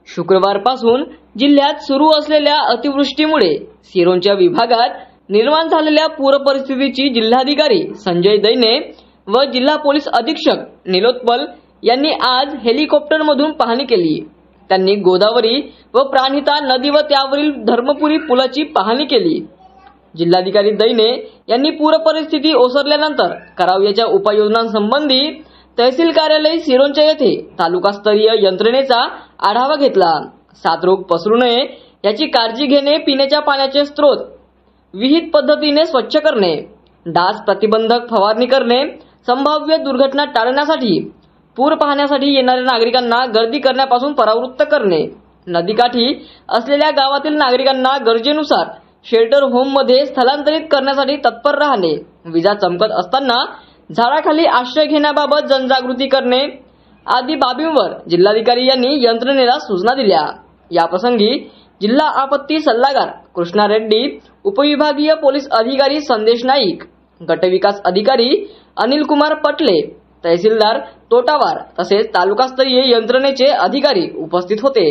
शुक्रवारपासून जिल्ह्यात सुरू असलेल्या अतिवृष्टीमुळे सिरोंचा विभागात निर्माण झालेल्या पूर परिस्थितीची जिल्हाधिकारी संजय दैने व जिल्हा पोलीस अधीक्षक निलोत्पल यांनी आज हेलिकॉप्टरमधून पाहणी केली। त्यांनी गोदावरी व प्राणहिता नदी व त्यावरील धर्मपुरी पुलाची पाहणी केली। जिल्हाधिकारी दैने यांनी पूर परिस्थिती ओसरल्यानंतर करावयाच्या उपाययोजनांसंबंधी तहसील कार्यालय सिरोंचा येथे तालुकास्तरीय यंत्रणेचा आढावा घेतला। साथरोग पसरू नये याची काळजी घेणे, पिण्याच्या पाण्याचे स्रोत विहित पद्धतीने स्वच्छ करणे, डास प्रतिबंधक फवारणी करणे, संभाव्य दुर्घटना टाळण्यासाठी पूर पाहण्यासाठी येणाऱ्या नागरिकांना गर्दी करण्यापासून परावृत्त करणे, नदीकाठी असलेल्या गावातील नागरिकांना गरजेनुसार शेल्टर होम मध्ये स्थलांतरित करण्यासाठी तत्पर राहणे, विजा चमकत असताना झाडाखाली आश्रय घेण्याबाबत जनजागृती करणे आदी बाबींवर जिल्हाधिकारी यांनी यंत्रणेला सूचना दिल्या। याप्रसंगी जिल्हा आपत्ती सल्लागार कृष्णा रेड्डी, उपविभागीय पोलीस अधिकारी संदेश नाईक, गटविकास अधिकारी अनिल कुमार पटले, तहसीलदार तोटावार तसेच तालुकास्तरीय यंत्रणेचे अधिकारी उपस्थित होते।